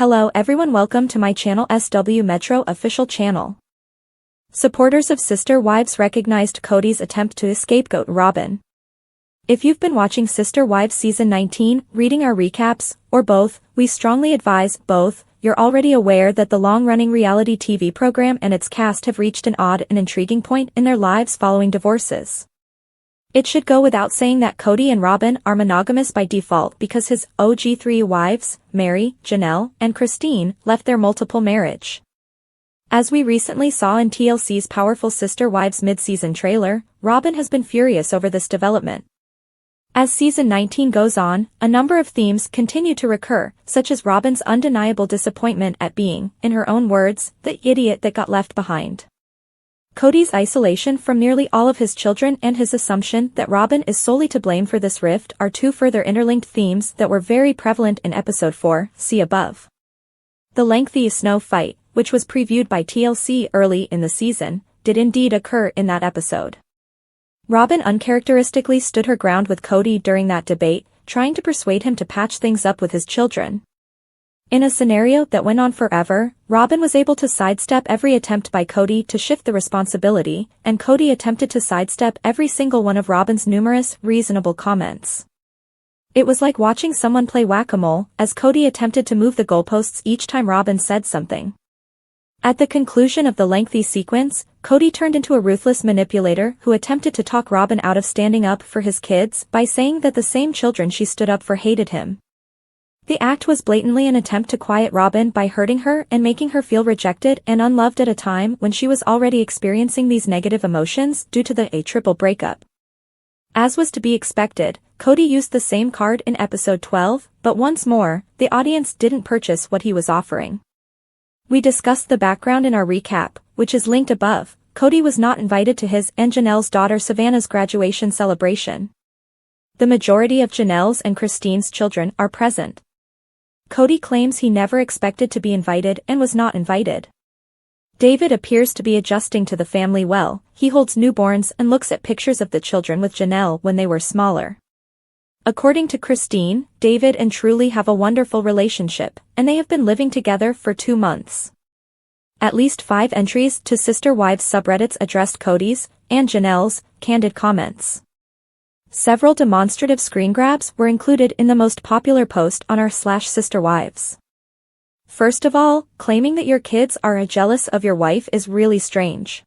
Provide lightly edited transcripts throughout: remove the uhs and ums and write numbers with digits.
Hello everyone, welcome to my channel SW Metro official channel. Supporters of Sister Wives recognized KODY's attempt to scapegoat Ronyn. If you've been watching Sister Wives season 19, reading our recaps, or both, we strongly advise both. You're already aware that the long-running reality TV program and its cast have reached an odd and intriguing point in their lives following divorces. It should go without saying that KODY and Ronyn are monogamous by default because his OG three wives, Mary, Janelle, and Christine, left their multiple marriage. As we recently saw in TLC's powerful Sister Wives mid-season trailer, Ronyn has been furious over this development. As season 19 goes on, a number of themes continue to recur, such as Ronyn's undeniable disappointment at being, in her own words, the idiot that got left behind. KODY's isolation from nearly all of his children and his assumption that Ronyn is solely to blame for this rift are two further interlinked themes that were very prevalent in episode 4, see above. The lengthy snow fight, which was previewed by TLC early in the season, did indeed occur in that episode. Ronyn uncharacteristically stood her ground with KODY during that debate, trying to persuade him to patch things up with his children. In a scenario that went on forever, Ronyn was able to sidestep every attempt by KODY to shift the responsibility, and KODY attempted to sidestep every single one of Ronyn's numerous, reasonable comments. It was like watching someone play whack-a-mole, as KODY attempted to move the goalposts each time Ronyn said something. At the conclusion of the lengthy sequence, KODY turned into a ruthless manipulator who attempted to talk Ronyn out of standing up for his kids by saying that the same children she stood up for hated him. The act was blatantly an attempt to quiet Ronyn by hurting her and making her feel rejected and unloved at a time when she was already experiencing these negative emotions due to the triple breakup. As was to be expected, KODY used the same card in episode 12, but once more, the audience didn't purchase what he was offering. We discussed the background in our recap, which is linked above. KODY was not invited to his and Janelle's daughter Savannah's graduation celebration. The majority of Janelle's and Christine's children are present. KODY claims he never expected to be invited and was not invited. David appears to be adjusting to the family well. He holds newborns and looks at pictures of the children with Janelle when they were smaller. According to Christine, David and Truly have a wonderful relationship, and they have been living together for 2 months. At least 5 entries to Sister Wives subreddits addressed KODY's and Janelle's candid comments. Several demonstrative screen grabs were included in the most popular post on r/Sister Wives. First of all, claiming that your kids are jealous of your wife is really strange.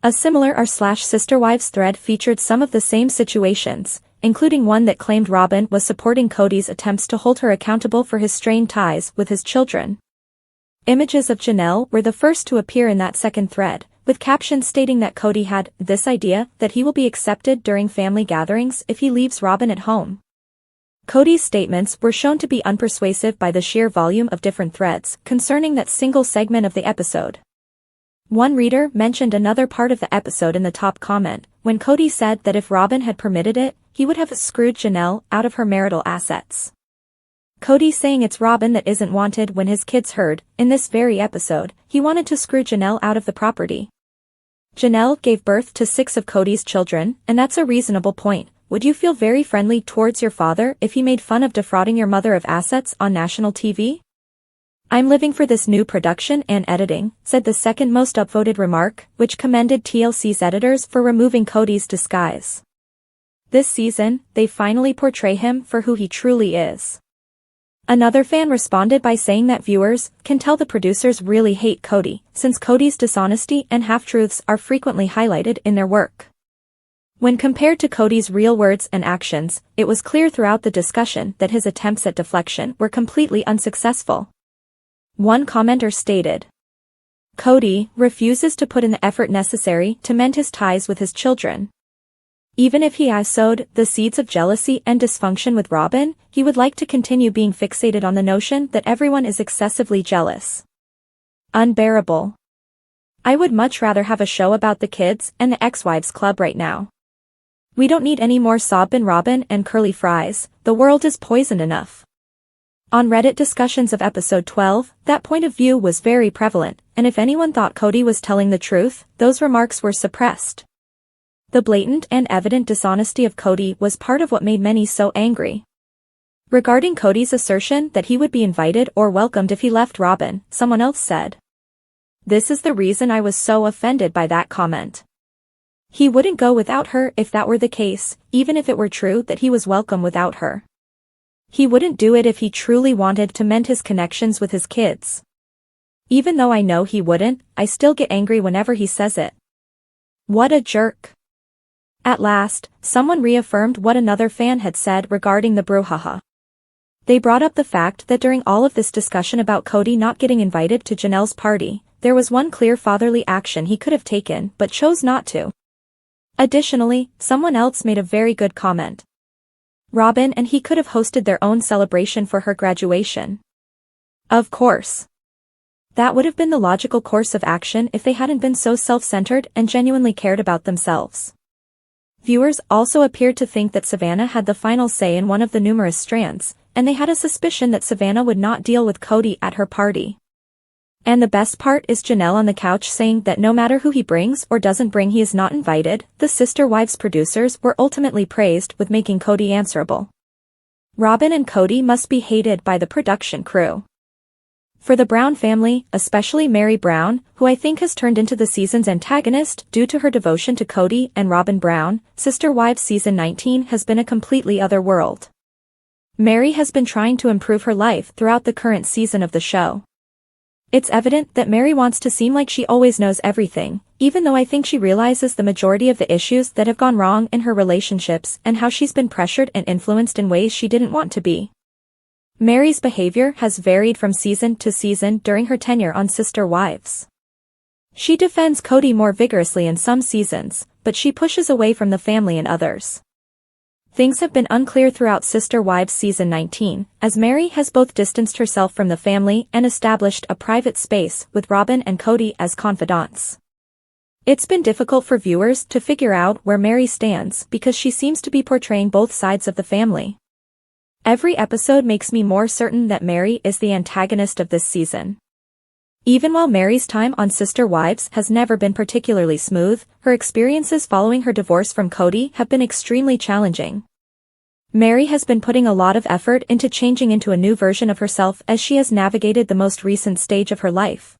A similar r/Sister Wives thread featured some of the same situations, including one that claimed Ronyn was supporting KODY's attempts to hold her accountable for his strained ties with his children. Images of Janelle were the first to appear in that second thread, with captions stating that KODY had this idea that he will be accepted during family gatherings if he leaves Ronyn at home. KODY's statements were shown to be unpersuasive by the sheer volume of different threads concerning that single segment of the episode. One reader mentioned another part of the episode in the top comment, when KODY said that if Ronyn had permitted it, he would have screwed Janelle out of her marital assets. KODY saying it's Ronyn that isn't wanted when his kids heard, in this very episode, he wanted to screw Janelle out of the property. Janelle gave birth to 6 of KODY's children, and that's a reasonable point. Would you feel very friendly towards your father if he made fun of defrauding your mother of assets on national TV? I'm living for this new production and editing, said the second most upvoted remark, which commended TLC's editors for removing KODY's disguise. This season, they finally portray him for who he truly is. Another fan responded by saying that viewers can tell the producers really hate KODY, since KODY's dishonesty and half-truths are frequently highlighted in their work. When compared to KODY's real words and actions, it was clear throughout the discussion that his attempts at deflection were completely unsuccessful. One commenter stated, "KODY refuses to put in the effort necessary to mend his ties with his children. Even if he has sowed the seeds of jealousy and dysfunction with Ronyn, he would like to continue being fixated on the notion that everyone is excessively jealous. Unbearable. I would much rather have a show about the kids and the ex-wives club right now. We don't need any more sobbin' Ronyn and curly fries, the world is poisoned enough." On Reddit discussions of episode 12, that point of view was very prevalent, and if anyone thought KODY was telling the truth, those remarks were suppressed. The blatant and evident dishonesty of KODY was part of what made many so angry. Regarding KODY's assertion that he would be invited or welcomed if he left Robyn, someone else said, "This is the reason I was so offended by that comment. He wouldn't go without her if that were the case, even if it were true that he was welcome without her. He wouldn't do it if he truly wanted to mend his connections with his kids. Even though I know he wouldn't, I still get angry whenever he says it. What a jerk." At last, someone reaffirmed what another fan had said regarding the brouhaha. They brought up the fact that during all of this discussion about KODY not getting invited to Janelle's party, there was one clear fatherly action he could have taken but chose not to. Additionally, someone else made a very good comment. Robyn and he could have hosted their own celebration for her graduation. Of course. That would have been the logical course of action if they hadn't been so self-centered and genuinely cared about themselves. Viewers also appeared to think that Savannah had the final say in one of the numerous strands, and they had a suspicion that Savannah would not deal with KODY at her party. And the best part is Janelle on the couch saying that no matter who he brings or doesn't bring he is not invited. The Sister Wives producers were ultimately praised with making KODY answerable. Robyn and KODY must be hated by the production crew. For the Brown family, especially Meri Brown, who I think has turned into the season's antagonist due to her devotion to KODY and Robyn Brown, Sister Wives Season 19 has been a completely other world. Meri has been trying to improve her life throughout the current season of the show. It's evident that Meri wants to seem like she always knows everything, even though I think she realizes the majority of the issues that have gone wrong in her relationships and how she's been pressured and influenced in ways she didn't want to be. Meri's behavior has varied from season to season during her tenure on Sister Wives. She defends KODY more vigorously in some seasons, but she pushes away from the family in others. Things have been unclear throughout Sister Wives Season 19, as Meri has both distanced herself from the family and established a private space with Robyn and KODY as confidants. It's been difficult for viewers to figure out where Meri stands because she seems to be portraying both sides of the family. Every episode makes me more certain that Meri is the antagonist of this season. Even while Meri's time on Sister Wives has never been particularly smooth, her experiences following her divorce from KODY have been extremely challenging. Meri has been putting a lot of effort into changing into a new version of herself as she has navigated the most recent stage of her life.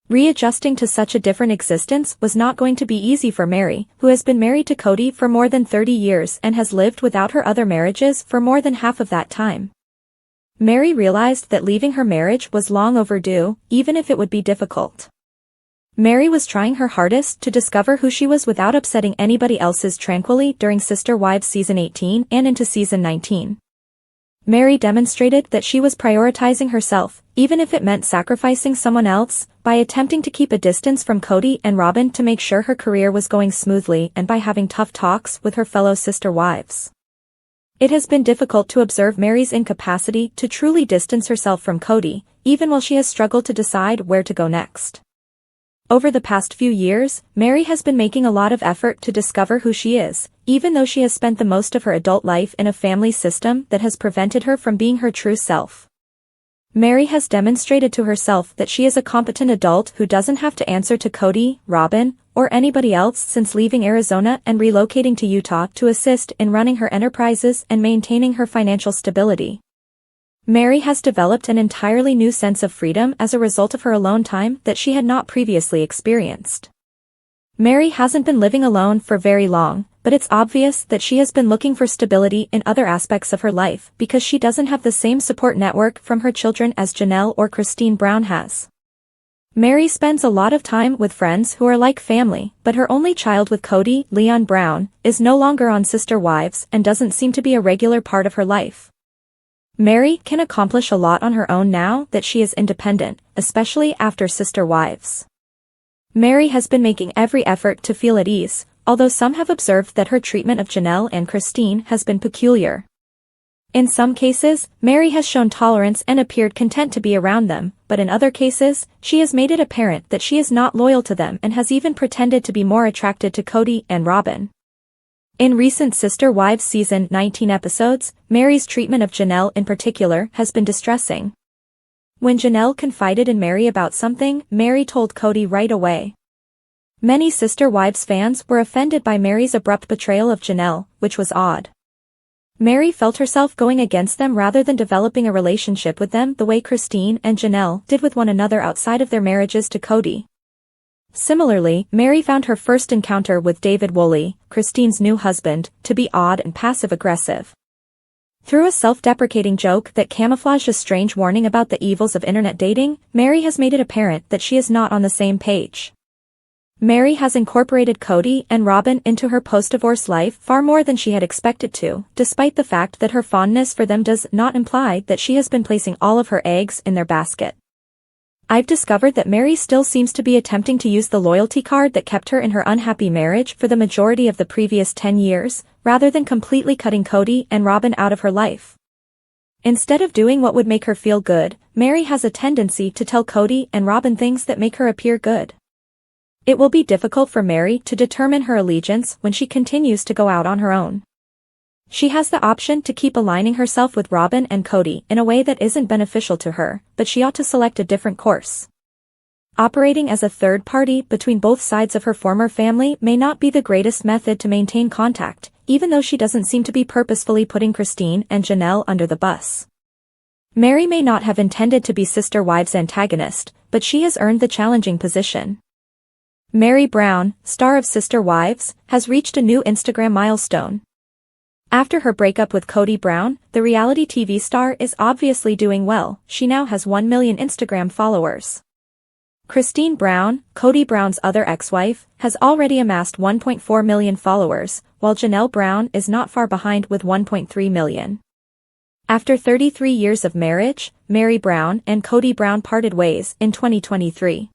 Readjusting to such a different existence was not going to be easy for Meri, who has been married to KODY for more than 30 years and has lived without her other marriages for more than half of that time. Meri realized that leaving her marriage was long overdue, even if it would be difficult. Meri was trying her hardest to discover who she was without upsetting anybody else's tranquilly during Sister Wives Season 18 and into Season 19. Meri demonstrated that she was prioritizing herself, even if it meant sacrificing someone else, by attempting to keep a distance from KODY and Robyn to make sure her career was going smoothly and by having tough talks with her fellow sister wives. It has been difficult to observe Meri's incapacity to truly distance herself from KODY, even while she has struggled to decide where to go next. Over the past few years, Meri has been making a lot of effort to discover who she is, even though she has spent the most of her adult life in a family system that has prevented her from being her true self. Meri has demonstrated to herself that she is a competent adult who doesn't have to answer to KODY, Robyn, or anybody else since leaving Arizona and relocating to Utah to assist in running her enterprises and maintaining her financial stability. Meri has developed an entirely new sense of freedom as a result of her alone time that she had not previously experienced. Meri hasn't been living alone for very long, but it's obvious that she has been looking for stability in other aspects of her life because she doesn't have the same support network from her children as Janelle or Christine Brown has. Meri spends a lot of time with friends who are like family, but her only child with KODY, Leon Brown, is no longer on Sister Wives and doesn't seem to be a regular part of her life. Meri can accomplish a lot on her own now that she is independent, especially after Sister Wives. Meri has been making every effort to feel at ease, although some have observed that her treatment of Janelle and Christine has been peculiar. In some cases, Meri has shown tolerance and appeared content to be around them, but in other cases, she has made it apparent that she is not loyal to them and has even pretended to be more attracted to KODY and Robyn. In recent Sister Wives Season 19 episodes, Meri's treatment of Janelle in particular has been distressing. When Janelle confided in Meri about something, Meri told KODY right away. Many Sister Wives fans were offended by Meri's abrupt betrayal of Janelle, which was odd. Mary felt herself going against them rather than developing a relationship with them the way Christine and Janelle did with one another outside of their marriages to KODY. Similarly, Mary found her first encounter with David Woolley, Christine's new husband, to be odd and passive-aggressive. Through a self-deprecating joke that camouflaged a strange warning about the evils of internet dating, Mary has made it apparent that she is not on the same page. Mary has incorporated KODY and Robyn into her post-divorce life far more than she had expected to, despite the fact that her fondness for them does not imply that she has been placing all of her eggs in their basket. I've discovered that Mary still seems to be attempting to use the loyalty card that kept her in her unhappy marriage for the majority of the previous 10 years, rather than completely cutting KODY and Robyn out of her life. Instead of doing what would make her feel good, Mary has a tendency to tell KODY and Robyn things that make her appear good. It will be difficult for Mary to determine her allegiance when she continues to go out on her own. She has the option to keep aligning herself with Robyn and KODY in a way that isn't beneficial to her, but she ought to select a different course. Operating as a third party between both sides of her former family may not be the greatest method to maintain contact, even though she doesn't seem to be purposefully putting Christine and Janelle under the bus. Mary may not have intended to be Sister Wives' antagonist, but she has earned the challenging position. Meri Brown, star of Sister Wives, has reached a new Instagram milestone. After her breakup with KODY Brown, the reality TV star is obviously doing well. She now has 1 million Instagram followers. Christine Brown, KODY Brown's other ex-wife, has already amassed 1.4 million followers, while Janelle Brown is not far behind with 1.3 million. After 33 years of marriage, Meri Brown and KODY Brown parted ways in 2023.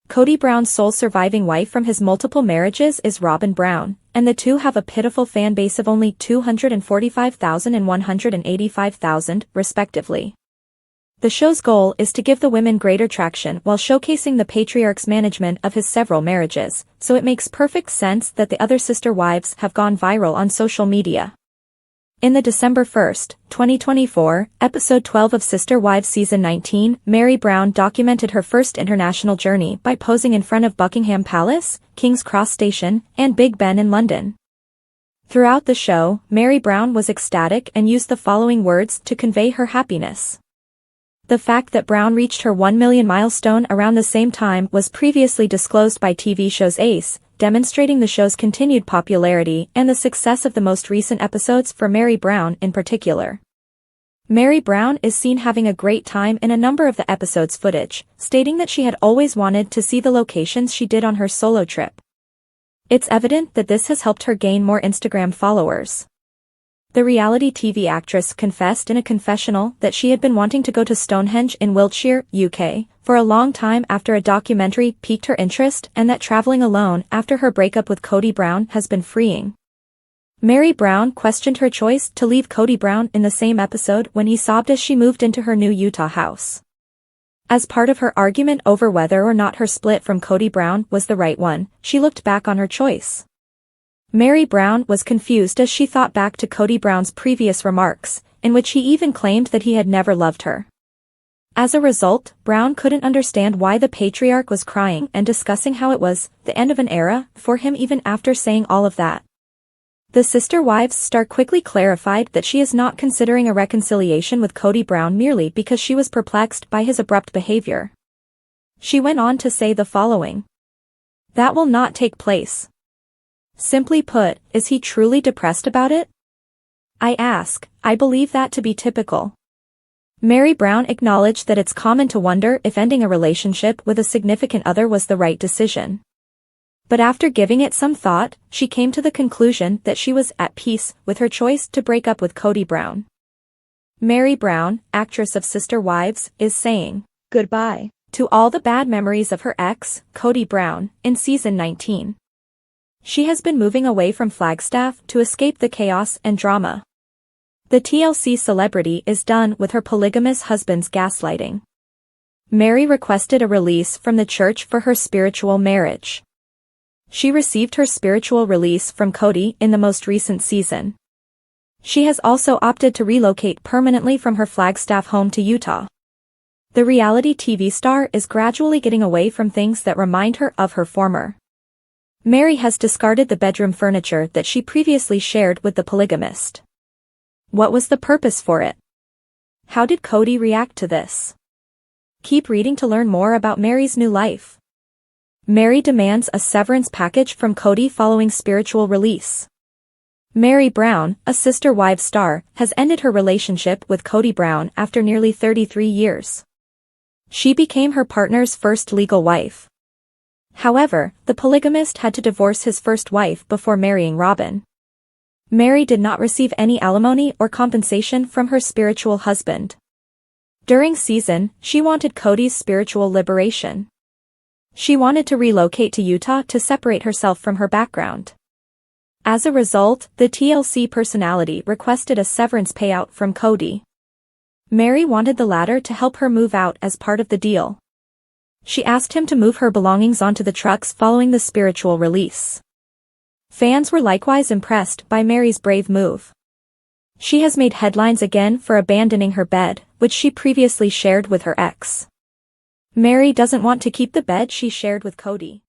KODY Brown's sole surviving wife from his multiple marriages is Robyn Brown, and the two have a pitiful fan base of only 245,000 and 185,000, respectively. The show's goal is to give the women greater traction while showcasing the patriarch's management of his several marriages, so it makes perfect sense that the other sister wives have gone viral on social media. In the December 1, 2024, episode 12 of Sister Wives season 19, Meri Brown documented her first international journey by posing in front of Buckingham Palace, King's Cross Station, and Big Ben in London. Throughout the show, Meri Brown was ecstatic and used the following words to convey her happiness. The fact that Brown reached her 1 million milestone around the same time was previously disclosed by TV show's Ace, demonstrating the show's continued popularity and the success of the most recent episodes for Meri Brown in particular. Meri Brown is seen having a great time in a number of the episode's footage, stating that she had always wanted to see the locations she did on her solo trip. It's evident that this has helped her gain more Instagram followers. The reality TV actress confessed in a confessional that she had been wanting to go to Stonehenge in Wiltshire, UK, for a long time after a documentary piqued her interest and that traveling alone after her breakup with KODY Brown has been freeing. Meri Brown questioned her choice to leave KODY Brown in the same episode when he sobbed as she moved into her new Utah house. As part of her argument over whether or not her split from KODY Brown was the right one, she looked back on her choice. Meri Brown was confused as she thought back to KODY Brown's previous remarks, in which he even claimed that he had never loved her. As a result, Brown couldn't understand why the patriarch was crying and discussing how it was the end of an era for him even after saying all of that. The Sister Wives star quickly clarified that she is not considering a reconciliation with KODY Brown merely because she was perplexed by his abrupt behavior. She went on to say the following. That will not take place. Simply put, is he truly depressed about it? I believe that to be typical. Meri Brown acknowledged that it's common to wonder if ending a relationship with a significant other was the right decision. But after giving it some thought, she came to the conclusion that she was at peace with her choice to break up with KODY Brown. Meri Brown, actress of Sister Wives, is saying goodbye to all the bad memories of her ex, KODY Brown, in season 19. She has been moving away from Flagstaff to escape the chaos and drama. The TLC celebrity is done with her polygamous husband's gaslighting. Meri requested a release from the church for her spiritual marriage. She received her spiritual release from KODY in the most recent season. She has also opted to relocate permanently from her Flagstaff home to Utah. The reality TV star is gradually getting away from things that remind her of her former. Meri has discarded the bedroom furniture that she previously shared with the polygamist. What was the purpose for it? How did KODY react to this? Keep reading to learn more about Mary's new life. Mary demands a severance package from KODY following spiritual release. Mary Brown, a Sister Wives star, has ended her relationship with KODY Brown after nearly 33 years. She became her partner's first legal wife. However, the polygamist had to divorce his first wife before marrying Ronyn. Mary did not receive any alimony or compensation from her spiritual husband. During season, she wanted KODY's spiritual liberation. She wanted to relocate to Utah to separate herself from her background. As a result, the TLC personality requested a severance payout from KODY. Mary wanted the latter to help her move out as part of the deal. She asked him to move her belongings onto the trucks following the spiritual release. Fans were likewise impressed by Mary's brave move. She has made headlines again for abandoning her bed, which she previously shared with her ex. Mary doesn't want to keep the bed she shared with KODY.